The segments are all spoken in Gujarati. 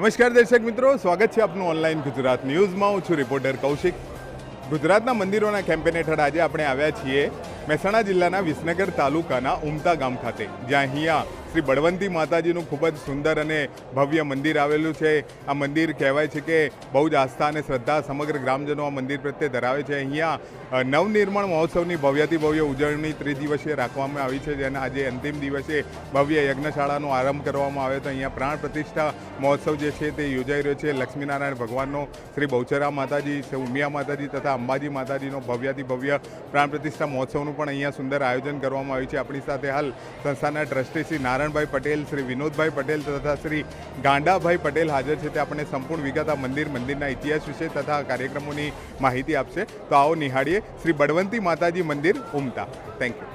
નમસ્કાર દર્શક મિત્રો, સ્વાગત છે આપનું ઓનલાઈન ગુજરાત ન્યૂઝમાં. હું છું રિપોર્ટર કૌશિક. ગુજરાતના મંદિરોના કેમ્પેન હેઠળ આજે આપણે આવ્યા છીએ મહેસાણા જિલ્લાના વિસનગર તાલુકાના ઉમતા ગામ ખાતે, જ્યાં અહીંયા શ્રી બળવંતી માતાજીનું ખૂબ જ સુંદર અને ભવ્ય મંદિર આવેલું છે. આ મંદિર કહેવાય છે કે બહુ જ આસ્થા અને શ્રદ્ધા સમગ્ર ગ્રામજનો આ મંદિર પ્રત્યે ધરાવે છે. અહીંયા નવનિર્માણ મહોત્સવની ભવ્યથી ભવ્ય ઉજવણી ત્રિદિવસીય રાખવામાં આવી છે, જેના આજે અંતિમ દિવસે ભવ્ય યજ્ઞશાળાનો આરંભ કરવામાં આવ્યો હતો. અહીંયા પ્રાણ પ્રતિષ્ઠા મહોત્સવ જે છે તે યોજાઈ રહ્યો છે. લક્ષ્મીનારાયણ ભગવાનનો, શ્રી બહુચરા માતાજી, ઉમિયા માતાજી તથા અંબાજી માતાજીનો ભવ્યથી ભવ્ય પ્રાણ પ્રતિષ્ઠા મહોત્સવનું પણ અહીંયા સુંદર આયોજન કરવામાં આવ્યું છે. આપણી સાથે હાલ સંસ્થાના ટ્રસ્ટી શ્રી નારાયણભાઈ પટેલ, શ્રી વિનોદભાઈ પટેલ તથા શ્રી ગાંડાભાઈ પટેલ હાજર છે. તે આપણને સંપૂર્ણ વિગત આ મંદિરના ઇતિહાસ વિશે તથા કાર્યક્રમોની માહિતી આપશે. તો આવો નિહાળીએ શ્રી બળવંતી માતાજી મંદિર ઉમતા. Thank you.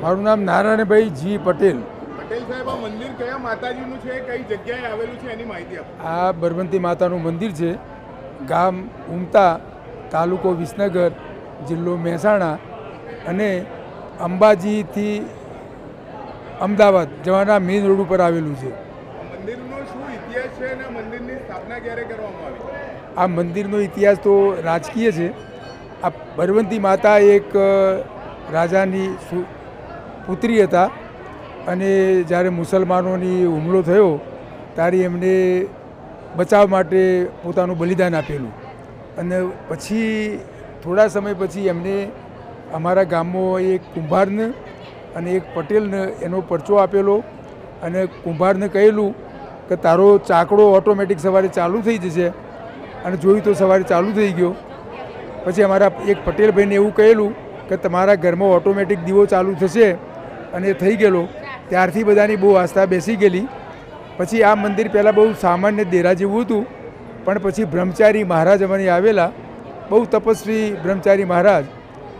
મારું નામ નારાયણભાઈ જી પટેલ. પટેલ સાહેબ, આ મંદિર કયા માતાજીનું છે, કઈ જગ્યાએ આવેલું છે, એની માહિતી આપો. આ બળવંતી માતાનું મંદિર છે. ગામ ઉમતા, તાલુકો વિસનગર, જિલ્લો મહેસાણા અને અંબાજીથી અમદાવાદ જવાના મેઇન રોડ ઉપર આવેલું છે. મંદિરનો શું ઇતિહાસ છે અને મંદિરની સ્થાપના ક્યારે કરવામાં આવી? આ મંદિરનો ઇતિહાસ તો રાજકીય છે. આ બળવંતી માતા એક રાજાની પુત્રી હતા અને જ્યારે મુસલમાનોની હુમલો થયો ત્યારે એમને બચાવ માટે પોતાનું બલિદાન આપેલું. અને પછી થોડા સમય પછી એમને અમારા ગામમાં એક કુંભારને અને એક પટેલને એનો પરચો આપેલો અને કુંભારને કહેલું કે તારો ચાકડો ઓટોમેટિક સવારે ચાલુ થઈ જશે, અને જોયું તો સવારે ચાલુ થઈ ગયો. પછી અમારા એક પટેલ ભાઈને એવું કહેલું કે તમારા ઘરમાં ઓટોમેટિક દીવો ચાલુ થશે, અને થઈ ગયેલો. ત્યારથી બધાની બહુ આસ્થા બેસી ગયેલી. પછી આ મંદિર પહેલાં બહુ સામાન્ય દેરા જેવું હતું, પણ પછી બ્રહ્મચારી મહારાજ અમારી આવેલા, બહુ તપસ્વી બ્રહ્મચારી મહારાજ,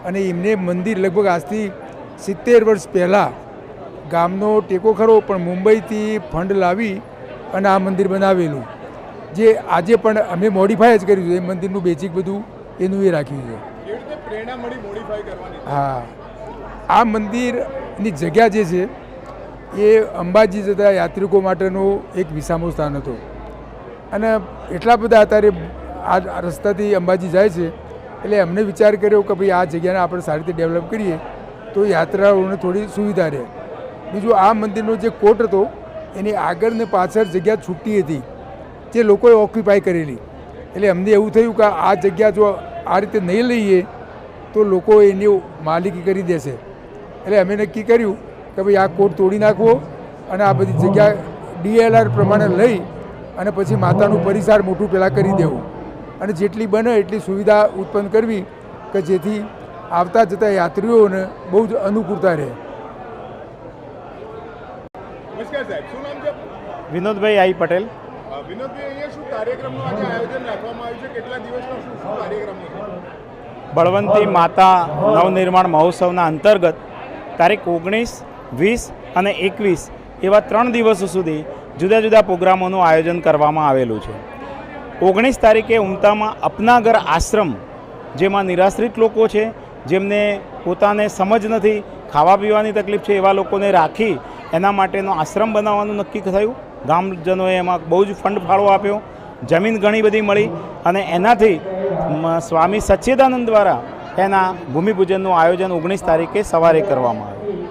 અને એમને મંદિર લગભગ આજથી 70 વર્ષ પહેલાં ગામનો ટેકો ખરો પણ મુંબઈથી ફંડ લાવી અને આ મંદિર બનાવેલું, જે આજે પણ અમે મોડિફાય જ કર્યું છે. એ મંદિરનું બેઝિક બધું એનું એ રાખ્યું છે. હા, આ મંદિરની જગ્યા જે છે એ અંબાજી જતા યાત્રિકો માટેનું એક વિસામો સ્થાન હતો. અને એટલા બધા અત્યારે આ રસ્તાથી અંબાજી જાય છે, એટલે અમને વિચાર કર્યો કે ભાઈ આ જગ્યાને આપણે સારી રીતે ડેવલપ કરીએ તો યાત્રાળુઓને થોડી સુવિધા રહે. બીજું આ મંદિરનો જે કોટ હતો એની આગળ ને પાછળ જગ્યા છૂટી હતી જે લોકોએ ઓક્યુપાય કરેલી, એટલે અમને એવું થયું કે આ જગ્યા જો આ રીતે નહીં લઈએ તો લોકો એની માલિકી કરી દેશે. એટલે અમે નક્કી કર્યું કે ભાઈ આ કોટ તોડી નાખવો અને આ બધી જગ્યા DLR પ્રમાણે લઈ અને પછી માતાનું પરિસાર મોટું પહેલાં કરી દેવું અને જેટલી બને એટલી સુવિધા ઉત્પન્ન કરવી કે જેથી આવતા જતા યાત્રીઓને બહુ જ અનુકૂળતા રહે. નમસ્કાર સાહેબ, શું નામ છે? વિનોદભાઈ આઈ પટેલ. વિનોદભાઈ, અહીંયા શું કાર્યક્રમનું આજે આયોજન રાખવામાં આવ્યું છે? કેટલા દિવસનો શું કાર્યક્રમ છે? બળવંતી માતા નવનિર્માણ મહોત્સવના અંતર્ગત તારીખ 19, 20 અને 21 એવા 3 દિવસો સુધી જુદા જુદા પ્રોગ્રામોનું આયોજન કરવામાં આવેલું છે. 19 તારીખે ઉમતામાં અપનાગર આશ્રમ, જેમાં નિરાશ્રિત લોકો છે, જેમને પોતાને સમજ નથી, ખાવા પીવાની તકલીફ છે, એવા લોકોને રાખી એના માટેનો આશ્રમ બનાવવાનું નક્કી થયું. ગામજનોએ એમાં બહુ જ ફંડ ફાળો આપ્યો, જમીન ઘણી બધી મળી અને એનાથી સ્વામી સચ્ચિદાનંદ દ્વારા એના ભૂમિપૂજનનું આયોજન 19 તારીખે સવારે કરવામાં આવ્યું.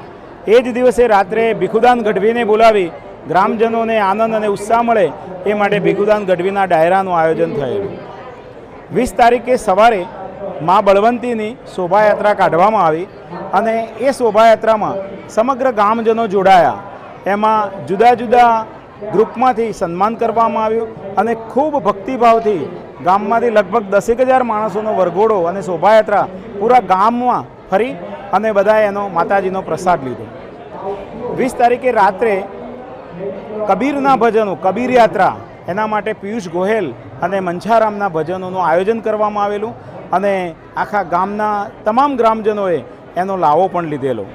એ જ દિવસે રાત્રે ભીખુદાન ગઢવીને બોલાવી ગ્રામજનોને આનંદ અને ઉત્સાહ મળે એ માટે ભીખુદાન ગઢવીના ડાયરાનું આયોજન થયેલું. 20 તારીખે સવારે મા બળવંતીની શોભાયાત્રા કાઢવામાં આવી અને એ શોભાયાત્રામાં સમગ્ર ગામજનો જોડાયા. એમાં જુદા જુદા ગ્રુપમાંથી સન્માન કરવામાં આવ્યું અને ખૂબ ભક્તિભાવથી ગામમાંથી લગભગ 10,000 માણસોનો વરઘોડો અને શોભાયાત્રા પૂરા ગામમાં ફરી અને બધાએ એનો માતાજીનો પ્રસાદ લીધો. 20 તારીખે રાત્રે કબીરના ભજનો, કબીર યાત્રા, એના માટે પિયુષ ગોહેલ અને મંછારામના ભજનોનું આયોજન કરવામાં આવેલું અને આખા ગામના તમામ ગ્રામજનોએ એનો લાવો પણ લીધેલો.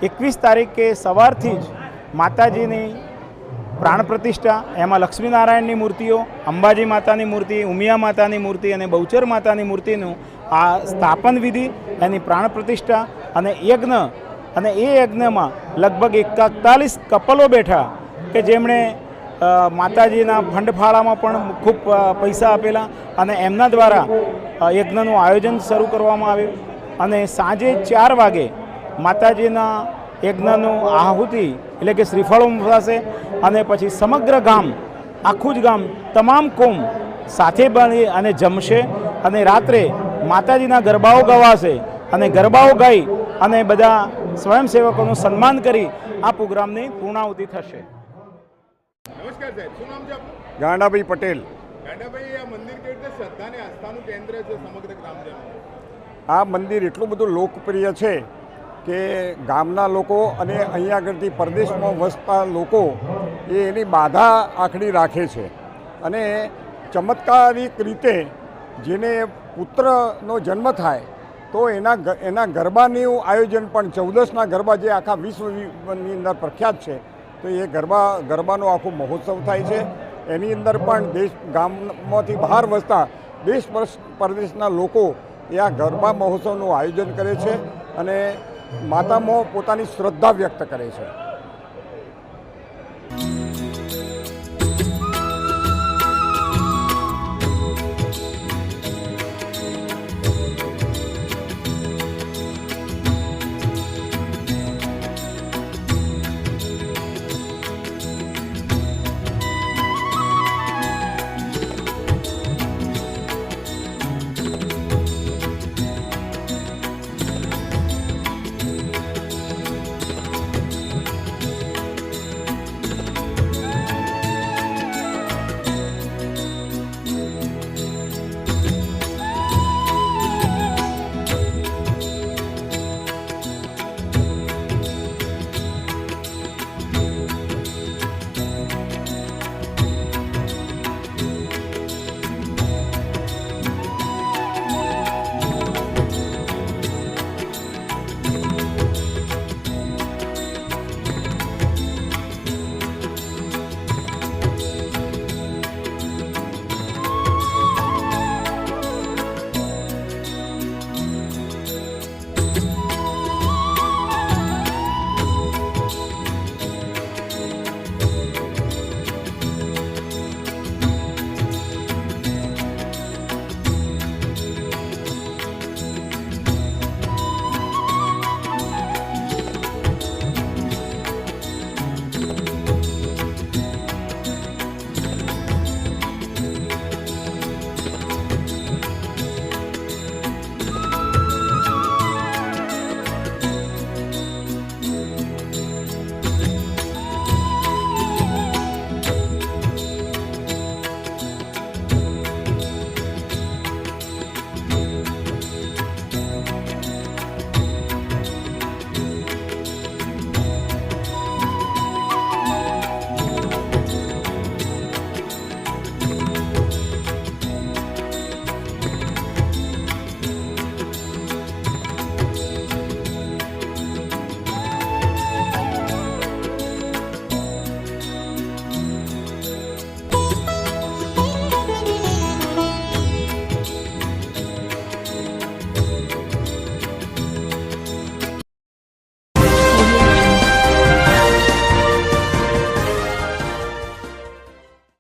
21 તારીખે સવારથી જ માતાજીની પ્રાણ પ્રતિષ્ઠા, એમાં લક્ષ્મીનારાયણની મૂર્તિઓ, અંબાજી માતાની મૂર્તિ, ઉમિયા માતાની મૂર્તિ અને બહુચર માતાની મૂર્તિનું આ સ્થાપન વિધિ, એની પ્રાણ પ્રતિષ્ઠા અને યજ્ઞ, અને એ યજ્ઞમાં લગભગ 41 કપલો બેઠા કે જેમણે માતાજીના ફંડફાળામાં પણ ખૂબ પૈસા આપેલા અને એમના દ્વારા યજ્ઞનું આયોજન શરૂ કરવામાં આવ્યું. અને સાંજે 4 વાગે માતાજીના યજ્ઞનું આહુતિ એટલે કે શ્રીફળો થશે અને પછી સમગ્ર ગામ, આખું જ ગામ, તમામ કોમ સાથે બની અને જમશે અને રાત્રે માતાજીના ગરબાઓ ગવાશે અને ગરબાઓ ગાઈ અને બધા સ્વયંસેવકોનું સન્માન કરી આ પ્રોગ્રામની પૂર્ણાહુતિ થશે. નમસ્કાર સાહેબ, શું નામ છે આપનું? ગાંડાભાઈ પટેલ. ગાંડાભાઈ, આ મંદિર કેવી રીતે શ્રદ્ધા અને આસ્થાનું કેન્દ્ર છે સમગ્ર ગ્રામજનો? આ મંદિર એટલું બધું લોકપ્રિય છે કે ગામના લોકો અને અહીંયા આગળથી પરદેશમાં વસતા લોકો એની બાધા આખડી રાખે છે અને ચમત્કારિક રીતે જેને પુત્રનો જન્મ થાય તો એના ગરબાનું આયોજન પણ 14ના ગરબા જે આખા વિશ્વની અંદર પ્રખ્યાત છે, તો એ ગરબાનો આખો મહોત્સવ થાય છે. એની અંદર પણ ગામમાંથી બહાર વસતા દેશ પરદેશના લોકો એ આ ગરબા મહોત્સવનું આયોજન કરે છે અને માતામાં પોતાની શ્રદ્ધા વ્યક્ત કરે છે.